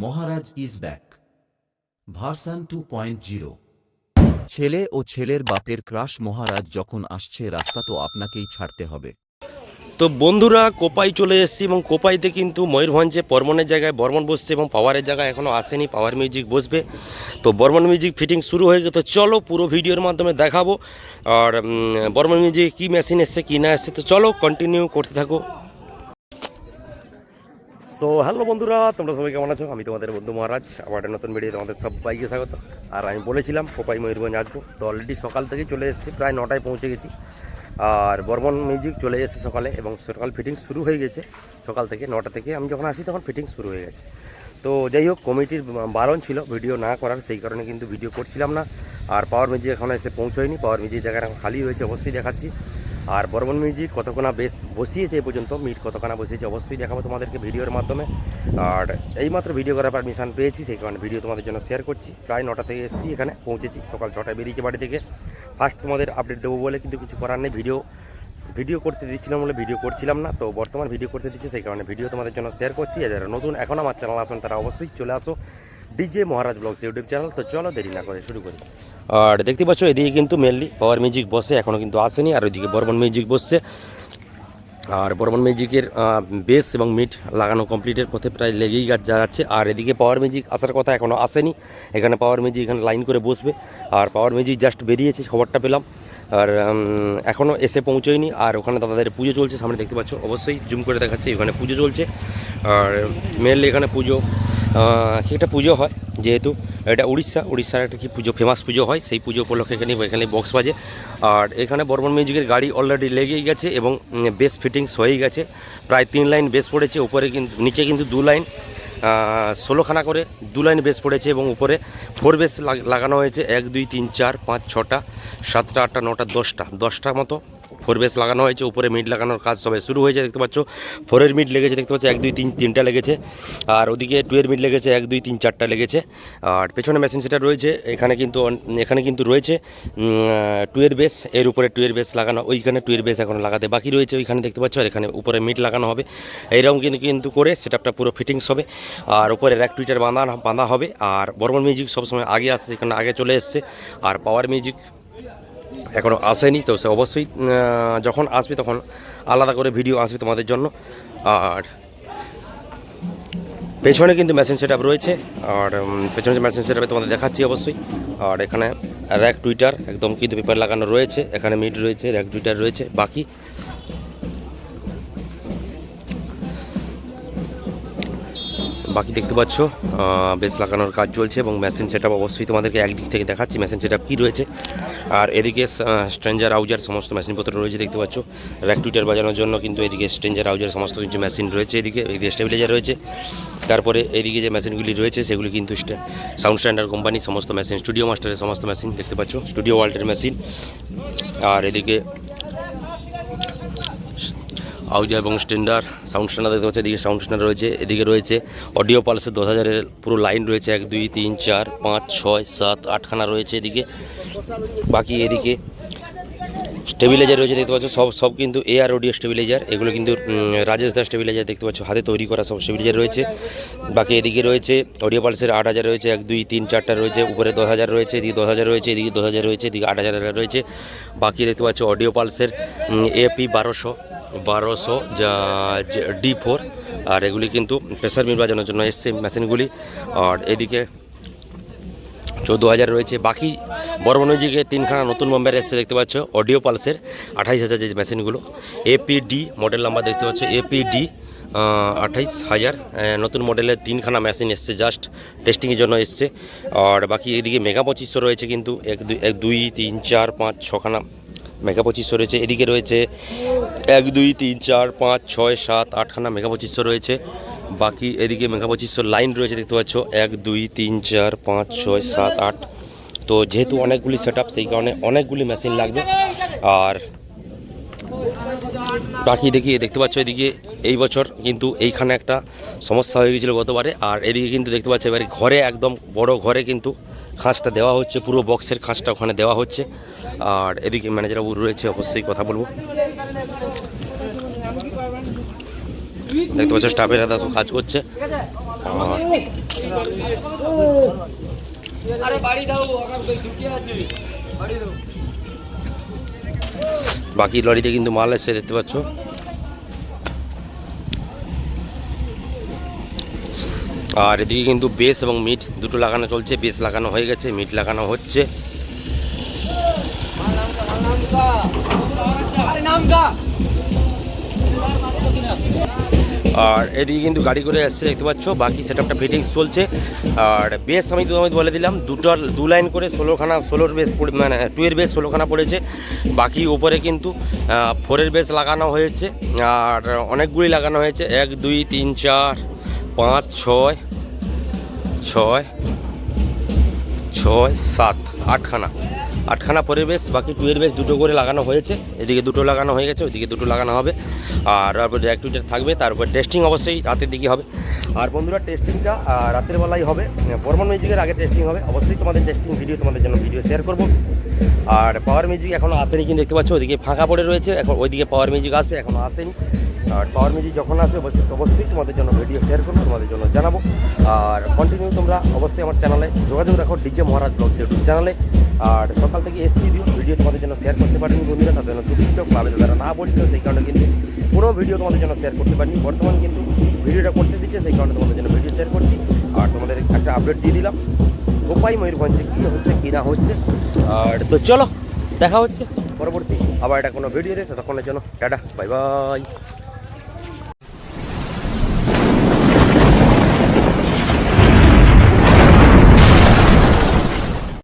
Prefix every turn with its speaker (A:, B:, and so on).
A: Maharaj is back version 2.0। ছেলে ও ছেলের বাপের ক্রাশ মহারাজ যখন আসছে রাস্তা তো আপনাকেই ছাড়তে হবে।
B: তো বন্ধুরা কোপাই চলে এসেছি এবং কোপাইতে কিন্তু ময়ূরভঞ্জে বর্মনের জায়গায় বর্মন বসছে এবং পাওয়ারের জায়গায় এখনও আসেনি, পাওয়ার মিউজিক বসবে। তো বর্মন মিউজিক ফিটিং শুরু হয়ে গেছে, তো চলো পুরো ভিডিওর মাধ্যমে দেখাবো আর বর্মন মিউজিক কী মেশিন এসছে কী না এসছে, তো চলো কন্টিনিউ করতে থাকো। সো হ্যালো বন্ধুরা, তোমরা সবাই কেমন আছো? আমি তোমাদের বন্ধু মহারাজ, আমার একটা নতুন ভিডিও তোমাদের সবাইকে স্বাগত। আর আমি বলেছিলাম কোপাই ময়ূরভঞ্জ আসবো, তো অলরেডি সকাল থেকেই চলে এসেছি, প্রায় 9টায় পৌঁছে গেছি। আর বর্মন মিউজিক চলে এসেছে সকালে এবং সকাল ফিটিং শুরু হয়ে গেছে। সকাল থেকে 9টা থেকে আমি যখন আসি তখন ফিটিং শুরু হয়ে গেছে। তো যাই হোক, কমিটির বারণ ছিল ভিডিও না করার, সেই কারণে কিন্তু ভিডিও করছিলাম না। আর পাওয়ার মিউজিক এখনও এসে পৌঁছয়নি, পাওয়ার মিউজিক জায়গাটা এখন খালি হয়েছে, অবশ্যই দেখাচ্ছি। আর বর্মন মিউজিক কতক্ষণা বেশ বসিয়েছে এ পর্যন্ত, মিট কতক্ষণা বসিয়েছে অবশ্যই দেখাবো তোমাদেরকে ভিডিওর মাধ্যমে। আর এইমাত্র ভিডিও করার পারমিশন পেয়েছি, সেই কারণে ভিডিও তোমাদের জন্য শেয়ার করছি। প্রায় 9টা থেকে এসেছি, এখানে পৌঁছেছি, সকাল 6টায় বেরিয়েছি বাড়ি থেকে। ফার্স্ট তোমাদের আপডেট দেবো বলে কিন্তু কিছু করার নেই, ভিডিও করতে দিচ্ছিলাম বলে ভিডিও করছিলাম না, তো বর্তমান ভিডিও করতে দিচ্ছি, সেই কারণে ভিডিও তোমাদের জন্য শেয়ার করছি। আর যারা নতুন এখন আমার চ্যানেল আসুন তারা অবশ্যই চলে আসো ডিজে মহারাজ ব্লগস ইউটিউব চ্যানেল। তো চলো দেরি না করে শুরু করি। আর দেখতে পাচ্ছ এদিকে কিন্তু মেনলি পাওয়ার মিউজিক বসে, এখনও কিন্তু আসেনি। আর ওইদিকে বর্মন মিউজিক বসছে। আর বর্মন মিউজিকের বেস এবং মিট লাগানো কমপ্লিটের পথে প্রায় লেগেই যাচ্ছে। আর এদিকে পাওয়ার মিউজিক আসার কথা, এখনও আসেনি। এখানে পাওয়ার মিউজিক এখানে লাইন করে বসবে। আর পাওয়ার মিউজিক জাস্ট বেরিয়েছে, খবরটা পেলাম, আর এখনও এসে পৌঁছয়নি। আর ওখানে দাদাদের পুজো চলছে, সামনে দেখতে পাচ্ছ, অবশ্যই জুম করে দেখাচ্ছে, ওখানে পুজো চলছে। আর মেনলি এখানে পুজো কি একটা পুজো হয়, যেহেতু এটা উড়িষ্যার একটা কি পুজো, ফেমাস পুজো হয়, সেই পুজো উপলক্ষে এখানে বক্স বাজে। আর এখানে বর্মন মিউজিকের গাড়ি অলরেডি লেগেই গেছে এবং বেস ফিটিংস হয়েই গেছে। প্রায় 3 লাইন বেস পড়েছে, উপরে কিন্তু নিচে কিন্তু 2 লাইন, 16খানা করে 2 লাইন বেস পড়েছে এবং উপরে 4 বেস লাগানো হয়েছে। 1 2 3 4 5 6টা 7টা 8টা 9টা 10টা মতো 4 বেস লাগানো হয়েছে। উপরে মিড লাগানোর কাজ সবাই শুরু হয়েছে, দেখতে পাচ্ছ। 4-এর মিড লেগেছে, দেখতে পাচ্ছ, 1 2 3 3টা লেগেছে। আর ওদিকে 2-এর মিড লেগেছে, 1 2 3 4টা লেগেছে। আর পেছনে মেশিন সেটা রয়েছে, এখানে কিন্তু রয়েছে 2-এর বেস, এর উপরে 2-এর বেস লাগানো, ওইখানে 2-এর বেস এখন লাগাতে বাকি রয়েছে, ওইখানে দেখতে পাচ্ছ। আর এখানে উপরে মিড লাগানো হবে, এইরকম কিন্তু করে সেটআপটা পুরো ফিটিংস হবে। আর উপরে র্যাক টুইটার বাঁধা হবে। আর বর্মন মিউজিক সবসময় আগে আসছে, এখানে আগে চলে এসছে। আর পাওয়ার মিউজিক এখনও আসেনি, তো সে অবশ্যই যখন আসবে তখন আলাদা করে ভিডিও আসবে তোমাদের জন্য। আর পেছনে কিন্তু মেশিন সেটআপ রয়েছে, আর পেছনে মেশিন সেটআপে তোমাদের দেখাচ্ছি অবশ্যই। আর এখানে র্যাক টুইটার একদম কিন্তু পেপার লাগানো রয়েছে, এখানে মিড রয়েছে, র্যাক টুইটার রয়েছে। বাকি দেখতে পাচ্ছ বেস লাগানোর কাজ চলছে এবং মেশিন সেটআপ অবশ্যই তোমাদেরকে একদিক থেকে দেখাচ্ছি মেশিন সেটআপ কী রয়েছে। আর এদিকে স্ট্রেঞ্জার আউজার সমস্ত মেশিনপত্র রয়েছে, দেখতে পাচ্ছ। র্যাক টুইটার বাজানোর জন্য কিন্তু এদিকে স্ট্রেঞ্জার আউজার সমস্ত কিছু মেশিন রয়েছে, এদিকে স্টেবিলাইজার রয়েছে। তারপরে এদিকে যে মেশিনগুলি রয়েছে সেগুলি কিন্তু সাউন্ড স্ট্যান্ডার্ড কোম্পানি সমস্ত মেশিন, স্টুডিও মাস্টারের সমস্ত মেশিন দেখতে পাচ্ছ, স্টুডিও ওয়াল্টের মেশিন। আর এদিকে আউজার এবং সাউন্ড স্ট্যান্ডার দেখতে পাচ্ছি, এদিকে সাউন্ড স্ট্যান্ডার রয়েছে। এদিকে রয়েছে অডিও পালসের 10,000-এর পুরো লাইন রয়েছে, 1 2 3 4 5 6 7 8খানা রয়েছে এদিকে। বাকি এদিকে স্টেবিলাইজার রয়েছে, দেখতে পাচ্ছ, সব কিন্তু এআর অডিও স্টেবিলাইজার, এগুলো কিন্তু রাজেশ দাস স্টেবিলাইজার, দেখতে পাচ্ছ, হাতে তৈরি করা সব স্টেবিলাইজার রয়েছে। বাকি এদিকে রয়েছে অডিও পালসের 8,000 রয়েছে, 1 2 3 4টা রয়েছে, উপরে 10,000 রয়েছে, এদিকে 10,000 রয়েছে, এদিকে 10,000 রয়েছে, এদিকে 8,000 রয়েছে। বাকি দেখতে পাচ্ছ অডিও পালসের AP 1200 যা D4, আর এগুলি কিন্তু প্রেসার মিট বাজানোর জন্য এসছে মেশিনগুলি। আর এদিকে 14,000 রয়েছে। বাকি বর্মন মিউজিকে 3খানা নতুন মেম্বার এসছে, দেখতে পাচ্ছ, অডিও পালসের 28,000 যে মেশিনগুলো, APD মডেল নাম্বার দেখতে পাচ্ছ, APD 28,000 নতুন মডেলের 3খানা মেশিন এসছে, জাস্ট টেস্টিংয়ের জন্য এসছে। আর বাকি এদিকে মেগা 2500 রয়েছে কিন্তু 1 2 3 4 5 6খানা মেগা 2500 রয়েছে। এদিকে রয়েছে 1 2 3 4 5 6 7 8খানা মেগা 2500 রয়েছে। বাকি এদিকে মেগা 2500 লাইন রয়েছে, দেখতে পাচ্ছ, 1 2 3 4 5 6 7 8। তো যেহেতু অনেকগুলি সেটআপ, সেই কারণে অনেকগুলি মেশিন লাগবে। আর বাকি দেখতে পাচ্ছ এদিকে এই বছর কিন্তু এইখানে একটা সমস্যা হয়ে গিয়েছিল গতবারে। আর এদিকে কিন্তু দেখতে পাচ্ছ এবারে ঘরে, একদম বড় ঘরে কিন্তু খাঁজটা দেওয়া হচ্ছে, পুরো বক্সের খাঁজটা ওখানে দেওয়া হচ্ছে। আর এদিকে ম্যানেজার বাবু রয়েছে, অবশ্যই কথা বলবো। দেখতে পাচ্ছ স্টাফের হাতে কাজ করছে। বাকি লরিতে কিন্তু মাল এসছে দেখতে পাচ্ছ। আর এদিকে কিন্তু বেস এবং মিট দুটো লাগানো চলছে। বেস লাগানো হয়ে গেছে, মিট লাগানো হচ্ছে। আর এদিকে কিন্তু গাড়ি করে আসছে দেখতে পাচ্ছ। বাকি সেটআপটা ফিটিংস চলছে। আর বেস আমি তোমাকে বলে দিলাম, দু লাইন করে 16 বেস মানে 2 এর বেস 16খানা পড়েছে। বাকি উপরে কিন্তু 4 এর বেস লাগানো হয়েছে। আর অনেকগুলি লাগানো হয়েছে, 1 2 3 4 5 6 6 6 7 8খানা পরের বেস। বাকি 2 এর বেস দুটো করে লাগানো হয়েছে। এদিকে দুটো লাগানো হয়ে গেছে, ওইদিকে দুটো লাগানো হবে। আর তারপর অ্যাক্টিভিটি থাকবে। তারপর টেস্টিং অবশ্যই রাতের দিকে হবে। আর বন্ধুরা টেস্টিংটা রাতের বেলায় হবে। বর্মন মিউজিকের আগে টেস্টিং হবে। অবশ্যই তোমাদের টেস্টিং ভিডিও তোমাদের জন্য ভিডিও শেয়ার করব। আর পাওয়ার মিউজিক এখনও আসেনি, কিন্তু দেখতে পাচ্ছ ওইদিকে ফাঁকা পড়ে রয়েছে। এখন ওইদিকে পাওয়ার মিউজিক আসবে, এখনও আসেনি। আর পাওয়ার মিউজিক যখন আসবে অবশ্যই তোমাদের জন্য ভিডিও শেয়ার করবো, তোমাদের জন্য জানাবো। আর কন্টিনিউ তোমরা অবশ্যই আমার চ্যানেলে যোগাযোগ রাখো, ডিজে মহারাজ ব্লগস ইউটিউব চ্যানেলে। আর সকাল থেকে এসছি ভিডিও তোমাদের জন্য শেয়ার করতে পারিনি বন্ধুরা, তাদের জন্য দুঃখিত। ক্লাবে যারা না বলছিল সেই কারণে কিন্তু কোনো ভিডিও তোমাদের জন্য শেয়ার করতে পারিনি। বর্তমান কিন্তু ভিডিওটা করতে দিচ্ছে, সেই কারণে তোমাদের জন্য ভিডিও শেয়ার করছি। আর তোমাদের একটা আপডেট দিয়ে দিলাম কোপাই ময়ূরভঞ্জে কী হচ্ছে কী না হচ্ছে। আর তো চলো দেখা হচ্ছে পরবর্তী আবার এটা কোনো ভিডিও দেয়, ততক্ষণের জন্য টাটা বাই বাই।